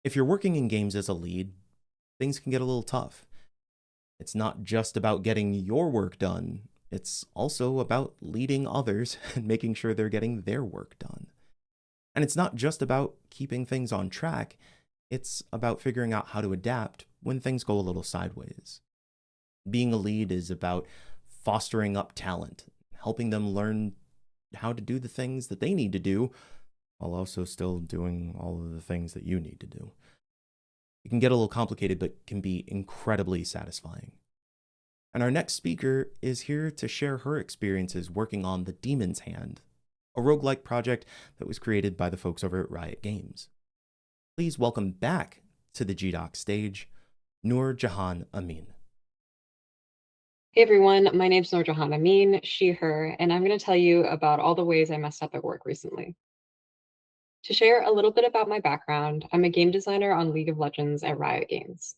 If you're working in games as a lead, things can get a little tough. It's not just about getting your work done, it's also about leading others and making sure they're getting their work done. And it's not just about keeping things on track, it's about figuring out how to adapt when things go a little sideways. Being a lead is about fostering up talent, helping them learn how to do the things that they need to do, while also still doing all of the things that you need to do. It can get a little complicated, but can be incredibly satisfying. And our next speaker is here to share her experiences working on The Demon's Hand, a roguelike project that was created by the folks over at Riot Games. Please welcome back to the gdoc stage, Noor Amin. Hey everyone, my name's Noor Amin, she, her, and I'm going to tell you about all the ways I messed up at work recently. To share a little bit about my background, I'm a game designer on League of Legends at Riot Games.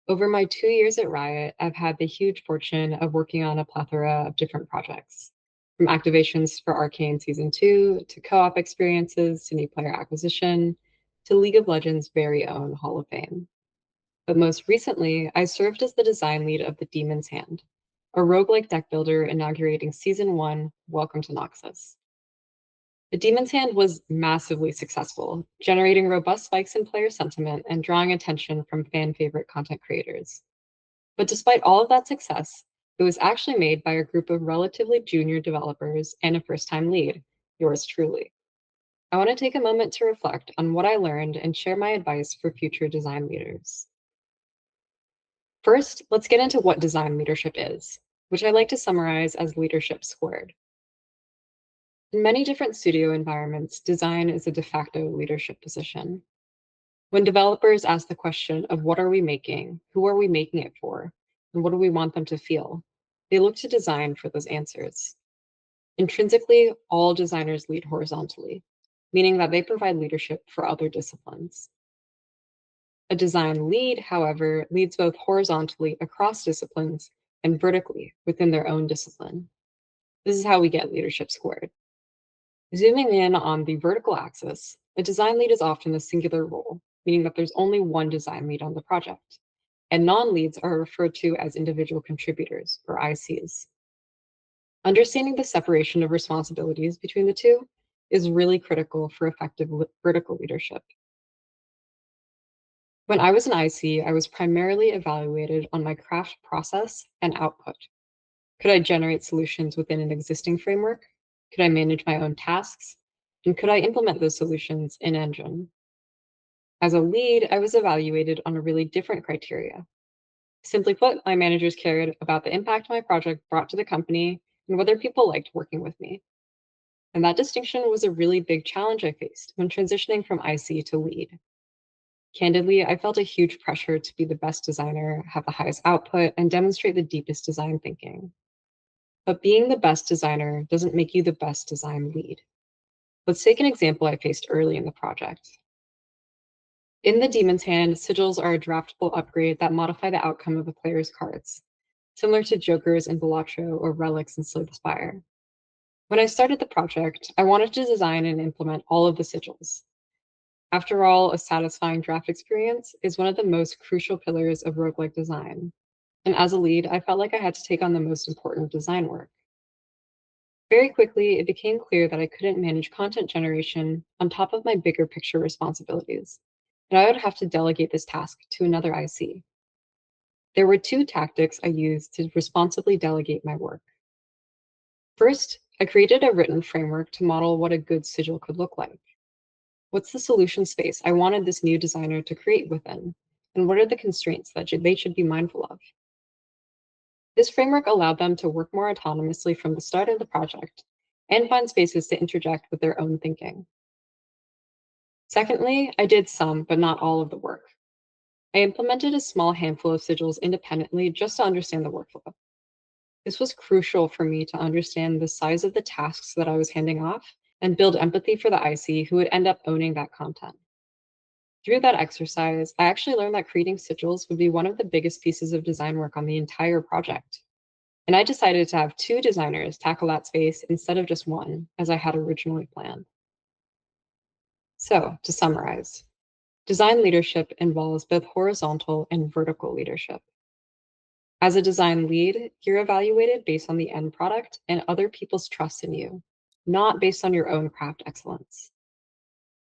Over my 2 years at Riot, I've had the huge fortune of working on a plethora of different projects, from activations for Arcane Season 2, to co-op experiences, to new player acquisition, to League of Legends' very own Hall of Fame. But most recently, I served as the design lead of The Demon's Hand, a roguelike deck builder inaugurating Season 1, Welcome to Noxus. The Demon's Hand was massively successful, generating robust spikes in player sentiment and drawing attention from fan favorite content creators. But despite all of that success, it was actually made by a group of relatively junior developers and a first-time lead, yours truly. I want to take a moment to reflect on what I learned and share my advice for future design leaders. First, let's get into what design leadership is, which I like to summarize as leadership squared. In many different studio environments, design is a de facto leadership position. When developers ask the question of what are we making, who are we making it for, and what do we want them to feel, they look to design for those answers. Intrinsically, all designers lead horizontally, meaning that they provide leadership for other disciplines. A design lead, however, leads both horizontally across disciplines and vertically within their own discipline. This is how we get leadership squared. Zooming in on the vertical axis, a design lead is often a singular role, meaning that there's only one design lead on the project, and non-leads are referred to as individual contributors, or ICs. Understanding the separation of responsibilities between the two is really critical for effective vertical leadership. When I was an IC, I was primarily evaluated on my craft process and output. Could I generate solutions within an existing framework? Could I manage my own tasks? And could I implement those solutions in Engine? As a lead, I was evaluated on a really different criteria. Simply put, my managers cared about the impact my project brought to the company and whether people liked working with me. And that distinction was a really big challenge I faced when transitioning from IC to lead. Candidly, I felt a huge pressure to be the best designer, have the highest output, and demonstrate the deepest design thinking. But being the best designer doesn't make you the best design lead. Let's take an example I faced early in the project. In the Demon's Hand, sigils are a draftable upgrade that modify the outcome of a player's cards, similar to jokers in Balatro or relics in Slay the Spire. When I started the project, I wanted to design and implement all of the sigils. After all, a satisfying draft experience is one of the most crucial pillars of roguelike design. And as a lead, I felt like I had to take on the most important design work. Very quickly, it became clear that I couldn't manage content generation on top of my bigger picture responsibilities, and I would have to delegate this task to another IC. There were two tactics I used to responsibly delegate my work. First, I created a written framework to model what a good sigil could look like. What's the solution space I wanted this new designer to create within? And what are the constraints that they should be mindful of? This framework allowed them to work more autonomously from the start of the project and find spaces to interject with their own thinking. Secondly, I did some, but not all of the work. I implemented a small handful of sigils independently just to understand the workflow. This was crucial for me to understand the size of the tasks that I was handing off and build empathy for the IC who would end up owning that content. Through that exercise, I actually learned that creating sigils would be one of the biggest pieces of design work on the entire project. And I decided to have two designers tackle that space instead of just one, as I had originally planned. So, to summarize, Design leadership involves both horizontal and vertical leadership. As a design lead, you're evaluated based on the end product and other people's trust in you, not based on your own craft excellence.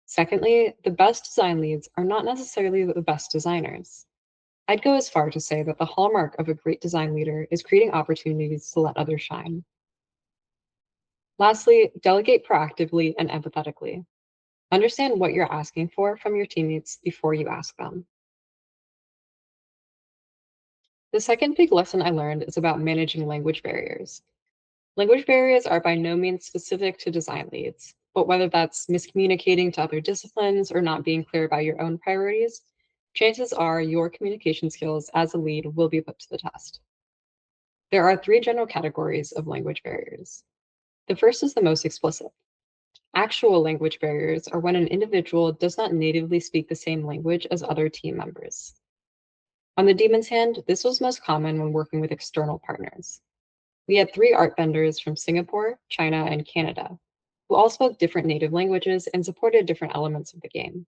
Secondly, the best design leads are not necessarily the best designers. I'd go as far to say that the hallmark of a great design leader is creating opportunities to let others shine. Lastly, delegate proactively and empathetically. Understand what you're asking for from your teammates before you ask them. The second big lesson I learned is about managing language barriers. Language barriers are by no means specific to design leads, but whether that's miscommunicating to other disciplines or not being clear about your own priorities, chances are your communication skills as a lead will be put to the test. There are three general categories of language barriers. The first is the most explicit. Actual language barriers are when an individual does not natively speak the same language as other team members. On the Demon's Hand, this was most common when working with external partners. We had three art vendors from Singapore, China, and Canada, who all spoke different native languages and supported different elements of the game.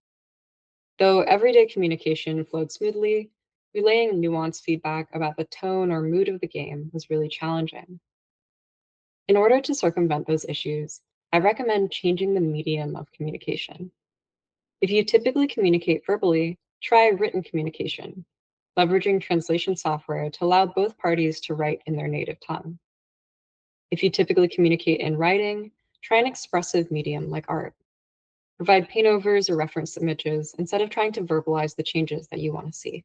Though everyday communication flowed smoothly, relaying nuanced feedback about the tone or mood of the game was really challenging. In order to circumvent those issues, I recommend changing the medium of communication. If you typically communicate verbally, try written communication, leveraging translation software to allow both parties to write in their native tongue. If you typically communicate in writing, try an expressive medium like art. Provide paintovers or reference images instead of trying to verbalize the changes that you want to see.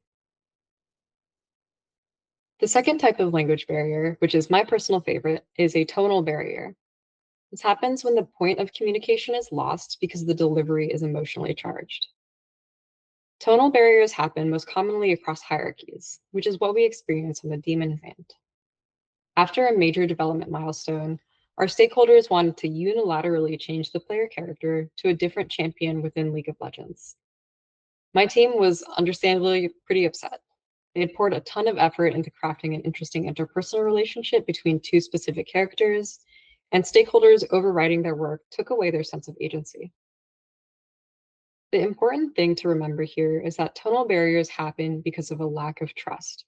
The second type of language barrier, which is my personal favorite, is a tonal barrier. This happens when the point of communication is lost because the delivery is emotionally charged. Tonal barriers happen most commonly across hierarchies, which is what we experience on the Demon's Hand. After a major development milestone, our stakeholders wanted to unilaterally change the player character to a different champion within League of Legends. My team was understandably pretty upset. They had poured a ton of effort into crafting an interesting interpersonal relationship between two specific characters, and stakeholders overriding their work took away their sense of agency. The important thing to remember here is that tonal barriers happen because of a lack of trust.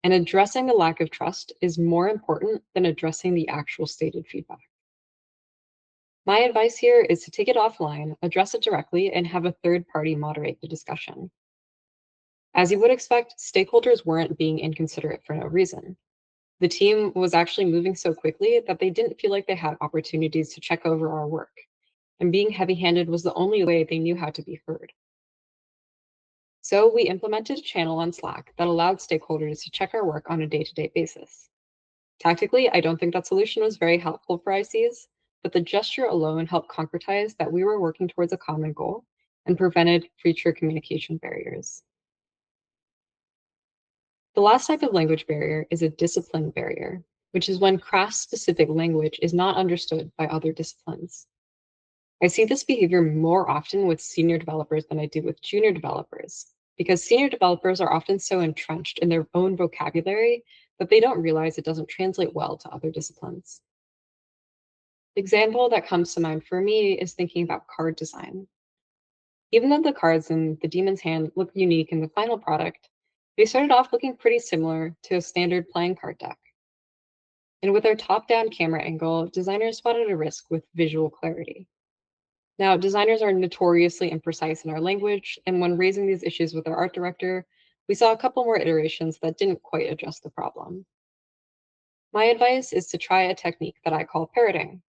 And addressing the lack of trust is more important than addressing the actual stated feedback. My advice here is to take it offline, address it directly, and have a third party moderate the discussion. As you would expect, stakeholders weren't being inconsiderate for no reason. The team was actually moving so quickly that they didn't feel like they had opportunities to check over our work, and being heavy handed was the only way they knew how to be heard. So we implemented a channel on Slack that allowed stakeholders to check our work on a day to day basis. Tactically, I don't think that solution was very helpful for ICs, but the gesture alone helped concretize that we were working towards a common goal and prevented future communication barriers. The last type of language barrier is a discipline barrier, which is when craft-specific language is not understood by other disciplines. I see this behavior more often with senior developers than I do with junior developers, because senior developers are often so entrenched in their own vocabulary that they don't realize it doesn't translate well to other disciplines. The example that comes to mind for me is thinking about card design. Even though the cards in the Demon's Hand look unique in the final product, they started off looking pretty similar to a standard playing card deck. And with our top-down camera angle, designers spotted a risk with visual clarity. Now, designers are notoriously imprecise in our language, and when raising these issues with our art director, we saw a couple more iterations that didn't quite address the problem. My advice is to try a technique that I call parroting,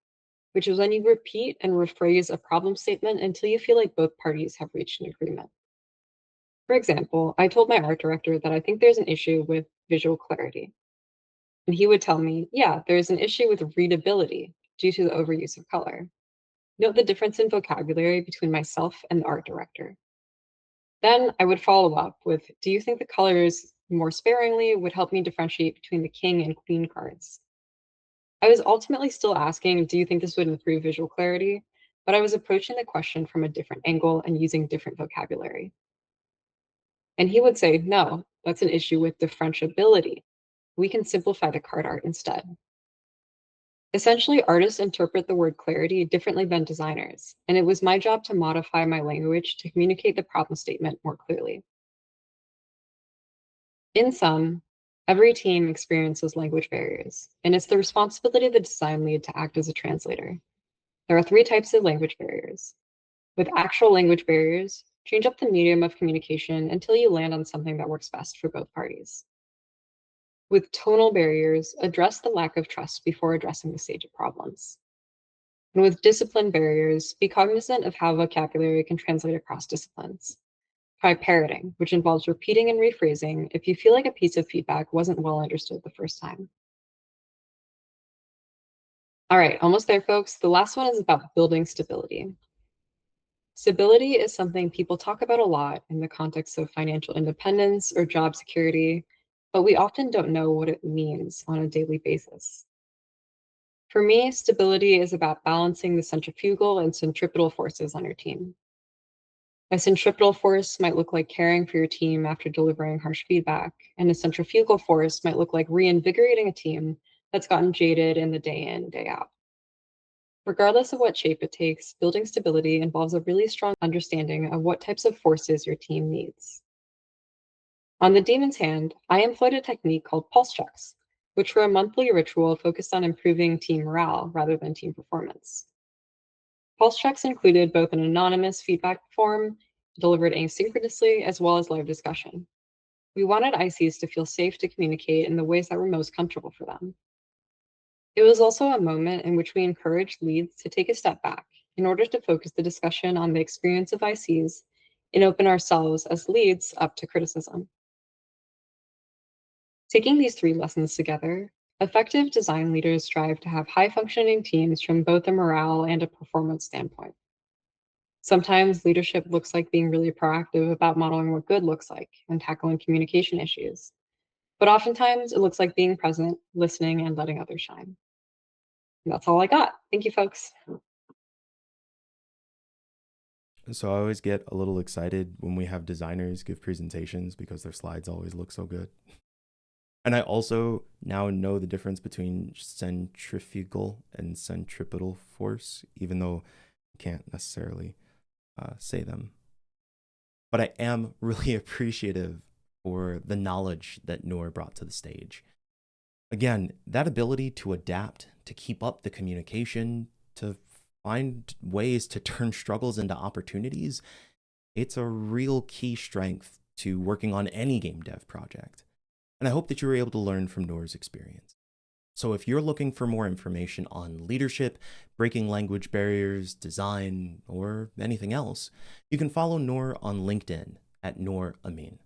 which is when you repeat and rephrase a problem statement until you feel like both parties have reached an agreement. For example, I told my art director that I think there's an issue with visual clarity. And he would tell me, yeah, there's an issue with readability due to the overuse of color. Note the difference in vocabulary between myself and the art director. Then I would follow up with, do you think the colors more sparingly would help me differentiate between the king and queen cards? I was ultimately still asking, do you think this would improve visual clarity? But I was approaching the question from a different angle and using different vocabulary. And he would say, no, that's an issue with differentiability. We can simplify the card art instead. Essentially, artists interpret the word clarity differently than designers, and it was my job to modify my language to communicate the problem statement more clearly. In sum, every team experiences language barriers, and it's the responsibility of the design lead to act as a translator. There are three types of language barriers. With actual language barriers, change up the medium of communication until you land on something that works best for both parties. With tonal barriers, address the lack of trust before addressing the stage of problems. And with discipline barriers, be cognizant of how vocabulary can translate across disciplines. Try parroting, which involves repeating and rephrasing if you feel like a piece of feedback wasn't well understood the first time. All right, almost there, folks. The last one is about building stability. Stability is something people talk about a lot in the context of financial independence or job security, but we often don't know what it means on a daily basis. For me, stability is about balancing the centrifugal and centripetal forces on your team. A centripetal force might look like caring for your team after delivering harsh feedback, and a centrifugal force might look like reinvigorating a team that's gotten jaded in the day in, day out. Regardless of what shape it takes, building stability involves a really strong understanding of what types of forces your team needs. On the demon's hand, I employed a technique called pulse checks, which were a monthly ritual focused on improving team morale rather than team performance. Pulse checks included both an anonymous feedback form delivered asynchronously as well as live discussion. We wanted ICs to feel safe to communicate in the ways that were most comfortable for them. It was also a moment in which we encouraged leads to take a step back in order to focus the discussion on the experience of ICs and open ourselves as leads up to criticism. Taking these three lessons together, effective design leaders strive to have high-functioning teams from both a morale and a performance standpoint. Sometimes leadership looks like being really proactive about modeling what good looks like and tackling communication issues. But oftentimes it looks like being present, listening, and letting others shine. And that's all I got. Thank you, folks. So I always get a little excited when we have designers give presentations because their slides always look so good. And I also now know the difference between centrifugal and centripetal force, even though I can't necessarily say them. But I am really appreciative for the knowledge that Noor brought to the stage. Again, that ability to adapt, to keep up the communication, to find ways to turn struggles into opportunities, it's a real key strength to working on any game dev project. And I hope that you were able to learn from Noor's experience. So if you're looking for more information on leadership, breaking language barriers, design, or anything else, you can follow Noor on LinkedIn at Noor Amin.